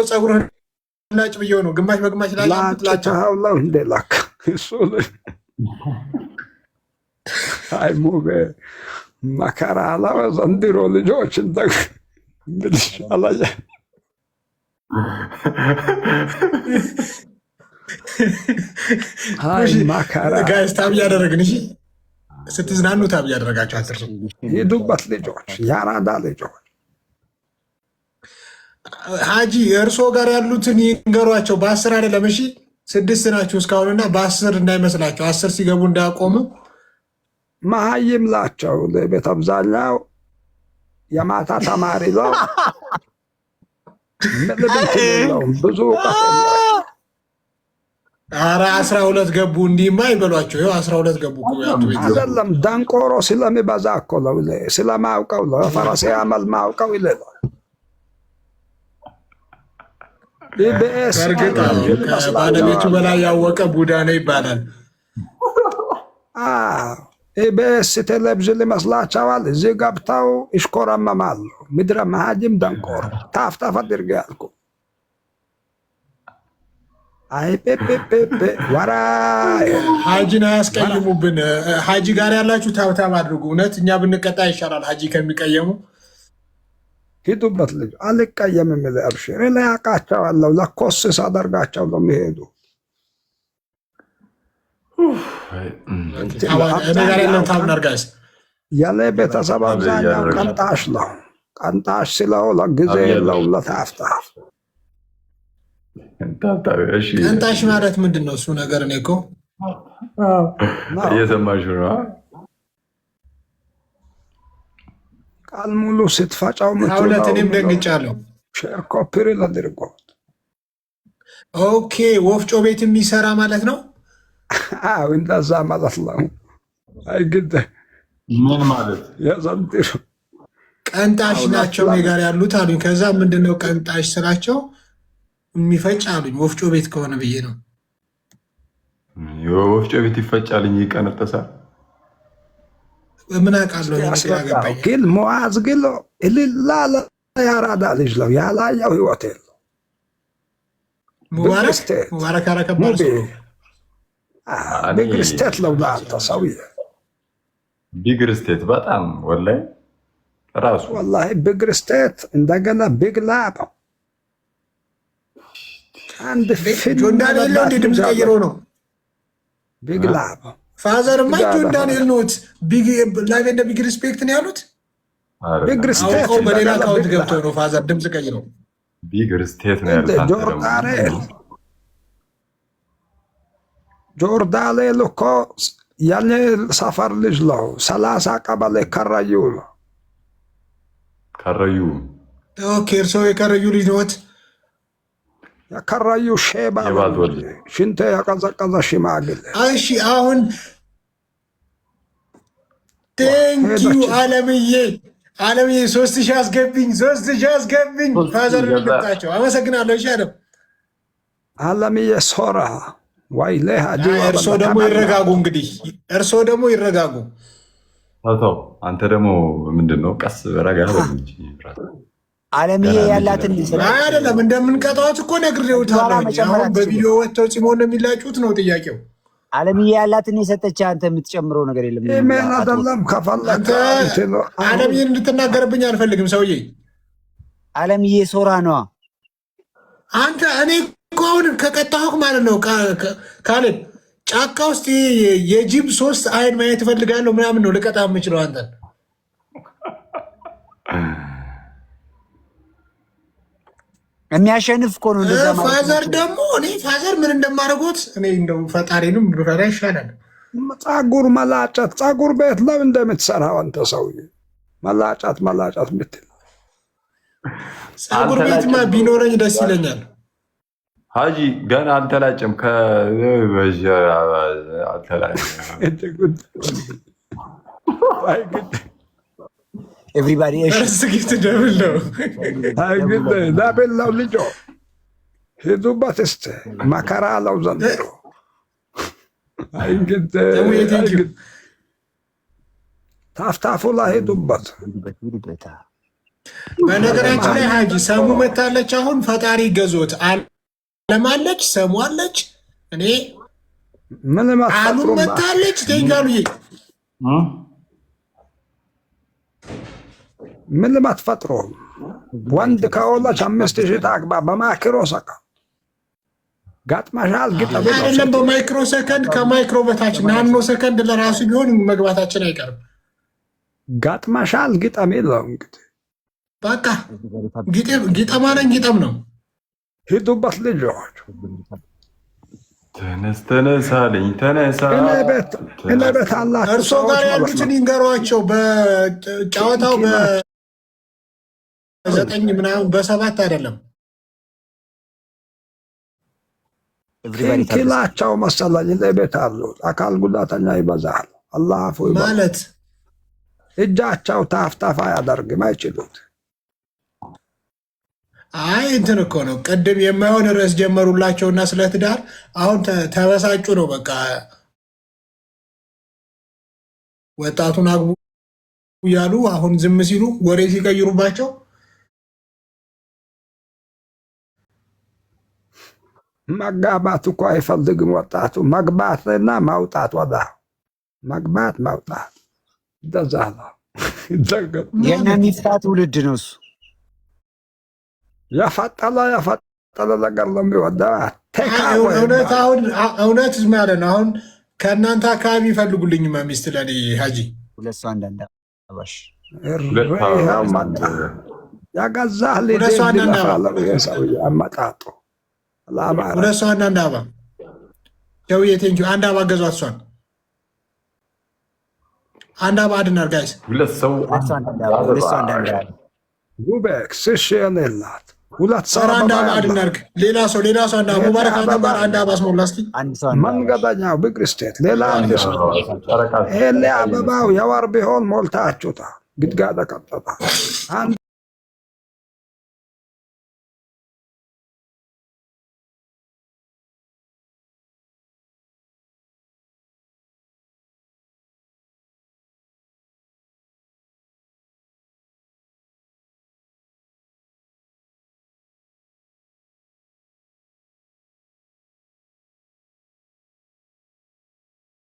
ጸጉርህን ላጭ ብየው ነው ግማሽ በግማሽ ላጭተኸው እንደ ላክ እሱ አይ ሙቤ መከራ ነው ዘንድሮ ልጆች እንግዲህ አላየ አይ መከራ ጋይስ ታብ ያደረግን እሺ ስትዝናኑ ታብ ያደረጋችሁ አትርሱ ሂዱበት ልጆች ያራዳ ልጆች ሀጂ እርሶ ጋር ያሉትን ይንገሯቸው በ10 አይደለም እሺ 6 ናችሁ እስካሁንና በ10 እንዳይመስላችሁ 10 ሲገቡ እንዳያቆሙ መሀይም ላቸው ለቤት አብዛኛው የማታ ተማሪ ነው ብዙ ኧረ 12 ገቡ እንዲህማ ይበሏቸው ይኸው 12 ገቡ አይደለም ደንቆሮ ስለሚበዛ እኮ ነው ስለማውቀው ነው ፈረሴ አመል ማውቀው ይላል ባለቤቱ በላይ ያወቀ ቡዳ ነው ይባላል ኢቢኤስ ቴሌቪዥን ይመስላቸዋል እዚህ ገብተው ይሽኮረመማሉ ምድረ መሀጅም ደንቆሮ ታፍታፍ አድርገ ያልኩ አይ ፔፔፔፔ ወራ ሀጂን አያስቀይሙብን ሀጂ ጋር ያላችሁ ታብታብ አድርጉ እውነት እኛ ብንቀጣ ይሻላል ሀጂ ከሚቀየሙ ሂዱበት ልጅ አልቀየምም አብሽር እኔ አውቃቸዋለሁ ለኮስስ አደርጋቸው ነው የሚሄዱ ያለ ቤተሰብ አብዛኛው ቀንጣሽ ነው ቀንጣሽ ስለው ለጊዜ የለውም ለታፍታፍ ቀንጣሽ ማለት ምንድን ነው እሱ ነገር እኔ እኮ እየሰማሽ ነው ቃል ሙሉ ስትፈጫው ሁለት እኔም ደንግጫለሁ ሼር ኮፒሪ ላድርጎት ኦኬ ወፍጮ ቤት የሚሰራ ማለት ነው አዎ እንደዛ ማለት ነው አይግድ ምን ማለት ያዘንጥሩ ቀንጣሽ ናቸው እኔ ጋር ያሉት አሉኝ ከዛ ምንድነው ቀንጣሽ ስላቸው የሚፈጭ አሉኝ ወፍጮ ቤት ከሆነ ብዬ ነው ወፍጮ ቤት ይፈጫልኝ ይቀነጠሳል ምን አውቃለሁ ያገባኝ ግን ሙዓዝ ግን ኢላላ ያራዳ ልጅ ነው ያላየው ህይወት የለው ሙባረክ አረከባል ቢግ ስቴት ነው ለአንተ ሰውዬ ቢግ ስቴት በጣም ወላሂ ራሱ ወላሂ ቢግ ስቴት እንደገና ቢግ ላብ አንድ ጆን ዳንኤል ነው እንደ ድምፅ ቀይሮ ነው ቢግ ላብ ፋዘር ማ ጆን ዳንኤል ኖት ቢግ ላይቭ እንደ ቢግ ሪስፔክት ነው ያሉት ቢግ ስቴት በሌላ አካውንት ገብቶ ነው ፋዘር ድምፅ ቀይሮ ቢግ ስቴት ነው ያሉት ጆርዳኔል እኮ ያኔ ሰፈር ልጅ ነው 30 ቀበሌ ከረዩ ነው ከረዩ ኦኬ እርሶ የከረዩ ልጅ ነዎት የከረዩ ሼባ ሽንቴ ያቀዘቀዘ ሽማግሌ እሺ አሁን ቴንኪዩ አለምዬ 3000 አስገብኝ ፋዘር ልጣቸው አመሰግናለሁ እሺ አለምዬ ሶራ ዋይ ለሃጂ እርሶ ደግሞ ይረጋጉ እንግዲህ እርሶ ደግሞ ይረጋጉ ታው አንተ ደግሞ ምንድነው ቀስ በረጋ እንጂ አለምዬ ያላትን አይደለም እንደምንቀጣውት እኮ ነግሬውታለሁ አሁን በቪዲዮ ወጥተው ጽሞን ነው የሚላጩት ነው ጥያቄው አለምዬ ያላትን የሰጠች አንተ የምትጨምረው ነገር የለም ምን አይደለም ከፈለከ አለምዬ እንድትናገርብኝ አልፈልግም ሰውዬ አለምዬ ሶራ ነው አንተ እኔ ኮን ከቀጣሁክ ማለት ነው ካለ ጫካ ውስጥ የጂብ 3 አይን ማየት ፈልጋለሁ ምናምን ነው ልቀጣ የምችለው አንተ የሚያሸንፍ እኮ ነው እንደዛ ማለት ፋዘር ደግሞ እኔ ፋዘር ምን እንደማደርጎት እኔ እንደው ፈጣሪንም ብፈራ ይሻላል ጸጉር መላጨት ጸጉር ቤት ለምን እንደምትሰራው አንተ ሰውዬ መላጨት ምትል ጸጉር ቤትማ ቢኖረኝ ደስ ይለኛል ሀጂ ገና አልተላጨም ከበጀ ኤቭሪባዲ እሺ ጊፍት ደብል ነው አይግድ ዳበላው ልጆ ሄዱበት እስቲ መከራ ለው ዘንድሮ አይግድ ታፍታፉ ላይ ሄዱበት በነገራችን ላይ ሀጂ ሰሙ መታለች። አሁን ፈጣሪ ገዞት አለማለች ሰሙ አለች። እኔ አሉን መታለች ተይጋሉ ምን ለማትፈጥሮ ወንድ ከወላች 5000 ታግባ በማይክሮ ሰከንድ ጋጥማሻል። ግጠም አይደለም በማይክሮ ሰከንድ ከማይክሮ በታች ናኖ ሰከንድ ለራሱ ቢሆን መግባታችን አይቀርም። ጋጥማሻል ግጠም ይለው እንግዲህ በቃ ግጠማነን ግጠም ነው። ሂዱበት ልጆች ተነሳልኝ ተነሳ። እኔ ቤት አላችሁ እርሶ ጋር ያሉትን ይንገሯቸው። በጨዋታው በ9 ምናምን በ7 አይደለም ኪላቸው መሰለኝ። እኔ ቤት አሉት አካል ጉዳተኛ ይበዛል። አላህ አፉ ማለት እጃቸው ታፍታፋ ያደርግም አይችሉት። አይ እንትን እኮ ነው። ቅድም የማይሆን ርዕስ ጀመሩላቸውና ስለ ትዳር አሁን ተበሳጩ ነው። በቃ ወጣቱን አግቡ እያሉ አሁን ዝም ሲሉ ወሬ ሲቀይሩባቸው መጋባት እኮ አይፈልግም ወጣቱ። መግባትና ማውጣት ወዳ መግባት ማውጣት እንደዛ ነው። የሚፍታ ትውልድ ነው እሱ። የፈጠለ ነገር ነው የሚወደው። እውነት ማለት ነው። አሁን ከእናንተ አካባቢ ይፈልጉልኝ ሚስት ለኔ ሀጂ 2 ሰው አንዳንድ አባሽ ይኸው መጣ። ያገዛህ ሰው አመጣጡ 2 ሰው አንዳንድ አባ ሸውዬ ቴንኪው። አንድ አባ ገዟት እሷን አንድ አባ አድናር ጋይስ 2 ሰው ጉበክ ስሽን የላት 2 ሰው አንድ አባ አድናር። ሌላ ሰው አንድ አባ ሙባረክ አንድ አባ አስሞላ እስኪ መንገደኛው ብግርስቴት ሌላ አንድ ሰው ይሄ አበባው የወር ቢሆን ሞልታችሁታ ግድጋዳ ቀጠታ